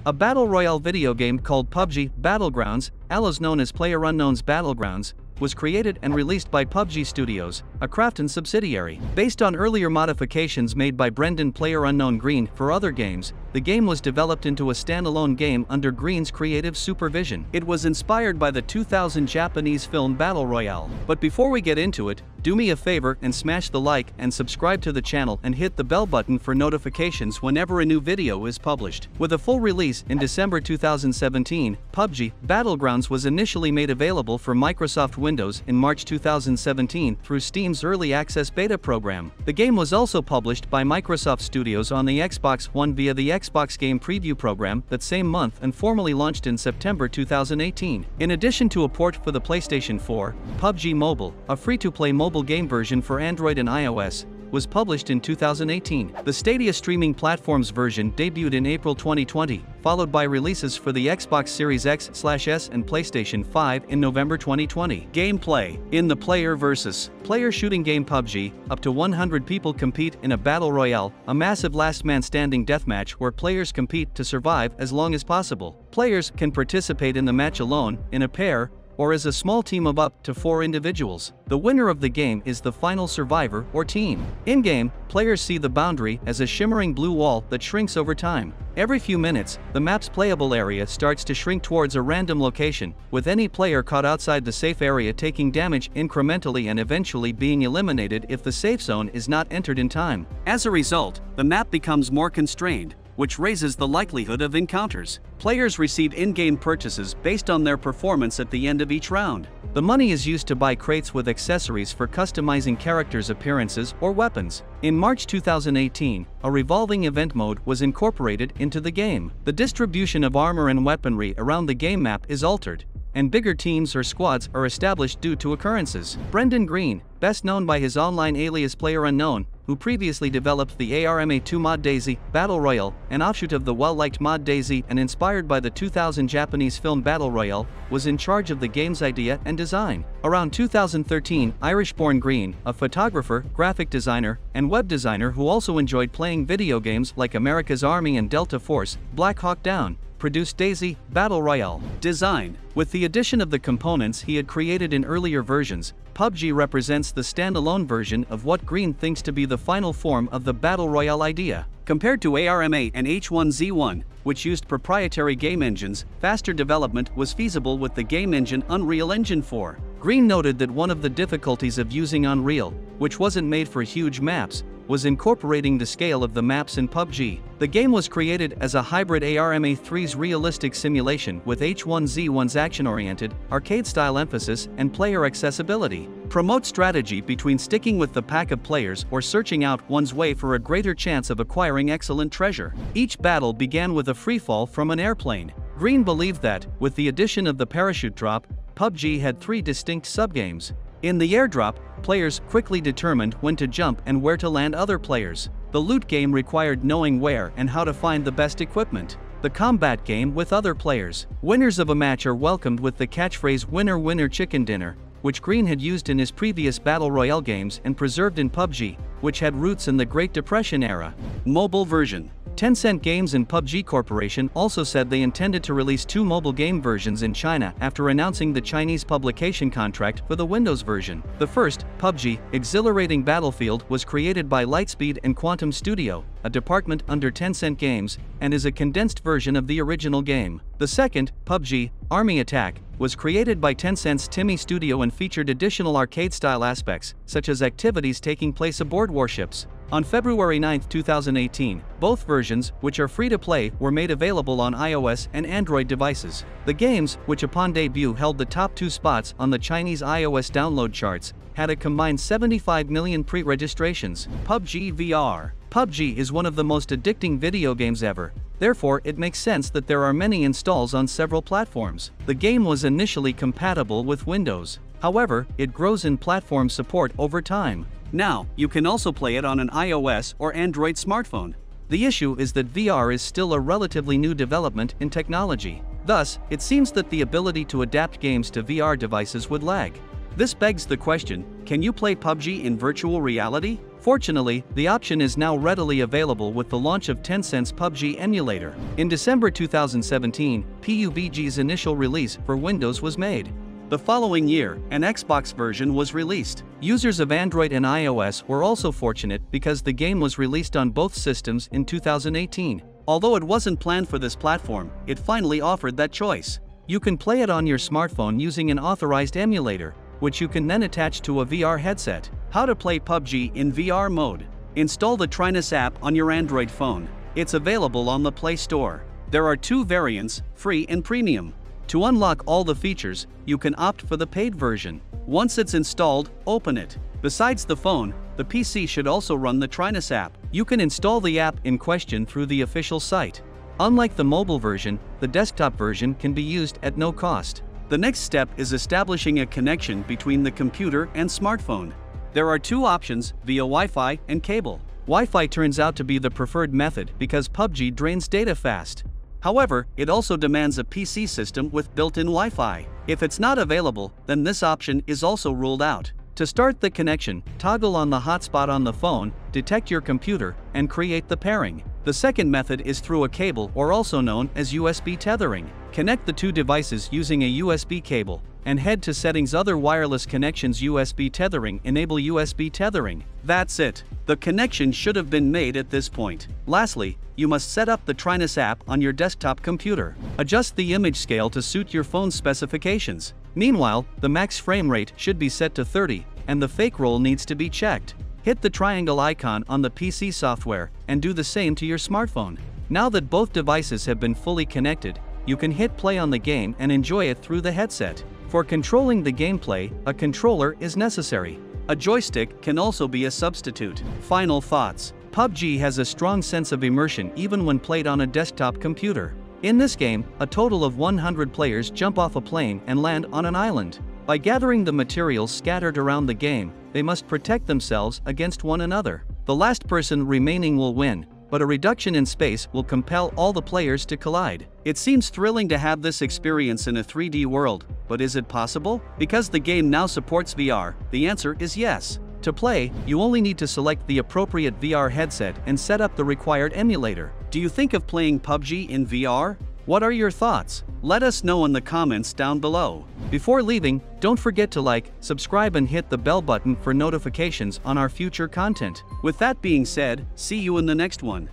A battle royale video game called PUBG Battlegrounds, alias known as PlayerUnknown's Battlegrounds, was created and released by PUBG Studios, a Krafton subsidiary. Based on earlier modifications made by Brendan PlayerUnknown Green for other games, the game was developed into a standalone game under Green's creative supervision. It was inspired by the 2000 Japanese film Battle Royale. But before we get into it, do me a favor and smash the like and subscribe to the channel and hit the bell button for notifications whenever a new video is published. With a full release in December 2017, PUBG Battlegrounds was initially made available for Microsoft Windows in March 2017 through Steam's Early Access Beta program. The game was also published by Microsoft Studios on the Xbox One via the Xbox Game Preview program that same month and formally launched in September 2018. In addition to a port for the PlayStation 4, PUBG Mobile, a free-to-play mobile game version for Android and iOS, was published in 2018. The Stadia streaming platform's version debuted in April 2020, followed by releases for the Xbox Series X/S and PlayStation 5 in November 2020. Gameplay. In the player versus player shooting game PUBG, up to 100 people compete in a battle royale, a massive last man standing deathmatch where players compete to survive as long as possible. Players can participate in the match alone, in a pair, or as a small team of up to 4 individuals. The winner of the game is the final survivor or team. In-game, players see the boundary as a shimmering blue wall that shrinks over time. Every few minutes, the map's playable area starts to shrink towards a random location, with any player caught outside the safe area taking damage incrementally and eventually being eliminated if the safe zone is not entered in time. As a result, the map becomes more constrained, which raises the likelihood of encounters. Players receive in-game purchases based on their performance at the end of each round. The money is used to buy crates with accessories for customizing characters' appearances or weapons. In March 2018, a revolving event mode was incorporated into the game. The distribution of armor and weaponry around the game map is altered, and bigger teams or squads are established due to occurrences. Brendan Green, best known by his online alias PlayerUnknown, who previously developed the ARMA2 mod DayZ Battle Royale, an offshoot of the well-liked mod DayZ and inspired by the 2000 Japanese film Battle Royale, was in charge of the game's idea and design. Around 2013, Irish-born Green, a photographer, graphic designer, and web designer who also enjoyed playing video games like America's Army and Delta Force, Black Hawk Down, produced DayZ Battle Royale. Design. With the addition of the components he had created in earlier versions, PUBG represents the standalone version of what Green thinks to be the final form of the Battle Royale idea. Compared to ARMA and H1Z1, which used proprietary game engines, faster development was feasible with the game engine Unreal Engine 4. Green noted that one of the difficulties of using Unreal, which wasn't made for huge maps, was incorporating the scale of the maps in PUBG. The game was created as a hybrid ARMA 3's realistic simulation with H1Z1's action-oriented, arcade-style emphasis and player accessibility. Promote strategy between sticking with the pack of players or searching out one's way for a greater chance of acquiring excellent treasure. Each battle began with a freefall from an airplane. Green believed that, with the addition of the parachute drop, PUBG had 3 distinct subgames. In the airdrop, players quickly determined when to jump and where to land other players. The loot game required knowing where and how to find the best equipment. The combat game with other players. Winners of a match are welcomed with the catchphrase "Winner Winner Chicken Dinner," which Green had used in his previous Battle Royale games and preserved in PUBG, which had roots in the Great Depression era. Mobile version. Tencent Games and PUBG Corporation also said they intended to release 2 mobile game versions in China after announcing the Chinese publication contract for the Windows version. The first, PUBG Exhilarating Battlefield, was created by Lightspeed and Quantum Studio, a department under Tencent Games, and is a condensed version of the original game. The second, PUBG Army Attack, was created by Tencent's Timi Studio and featured additional arcade-style aspects, such as activities taking place aboard warships. On February 9, 2018, both versions, which are free to play, were made available on iOS and Android devices. The games, which upon debut held the top 2 spots on the Chinese iOS download charts, had a combined 75 million pre-registrations. PUBG VR. PUBG is one of the most addicting video games ever. Therefore, it makes sense that there are many installs on several platforms. The game was initially compatible with Windows. However, it grows in platform support over time. Now, you can also play it on an iOS or Android smartphone. The issue is that VR is still a relatively new development in technology. Thus, it seems that the ability to adapt games to VR devices would lag. This begs the question, can you play PUBG in virtual reality? Fortunately, the option is now readily available with the launch of Tencent's PUBG emulator. In December 2017, PUBG's initial release for Windows was made. The following year, an Xbox version was released. Users of Android and iOS were also fortunate because the game was released on both systems in 2018. Although it wasn't planned for this platform, it finally offered that choice. You can play it on your smartphone using an authorized emulator, which you can then attach to a VR headset. How to play PUBG in VR mode. Install the Trinus app on your Android phone. It's available on the Play Store. There are two variants, free and premium. To unlock all the features, you can opt for the paid version. Once it's installed, open it. Besides the phone, the PC should also run the Trinus app. You can install the app in question through the official site. Unlike the mobile version, the desktop version can be used at no cost. The next step is establishing a connection between the computer and smartphone. There are two options, via Wi-Fi and cable. Wi-Fi turns out to be the preferred method because PUBG drains data fast. However, it also demands a PC system with built-in Wi-Fi. If it's not available, then this option is also ruled out. To start the connection, toggle on the hotspot on the phone, detect your computer, and create the pairing. The second method is through a cable, or also known as USB tethering. Connect the two devices using a USB cable, and head to Settings. Other wireless connections. USB tethering. Enable USB tethering. That's it. The connection should have been made at this point. Lastly, you must set up the Trinus app on your desktop computer. Adjust the image scale to suit your phone's specifications. Meanwhile, the max frame rate should be set to 30, and the fake roll needs to be checked. Hit the triangle icon on the PC software, and do the same to your smartphone. Now that both devices have been fully connected, you can hit play on the game and enjoy it through the headset. For controlling the gameplay, a controller is necessary. A joystick can also be a substitute. Final thoughts. PUBG has a strong sense of immersion even when played on a desktop computer. In this game, a total of 100 players jump off a plane and land on an island. By gathering the materials scattered around the game, they must protect themselves against one another. The last person remaining will win, but a reduction in space will compel all the players to collide. It seems thrilling to have this experience in a 3D world, but is it possible? Because the game now supports VR, the answer is yes. To play, you only need to select the appropriate VR headset and set up the required emulator. Do you think of playing PUBG in VR? What are your thoughts? Let us know in the comments down below. Before leaving, don't forget to like, subscribe and hit the bell button for notifications on our future content. With that being said, see you in the next one.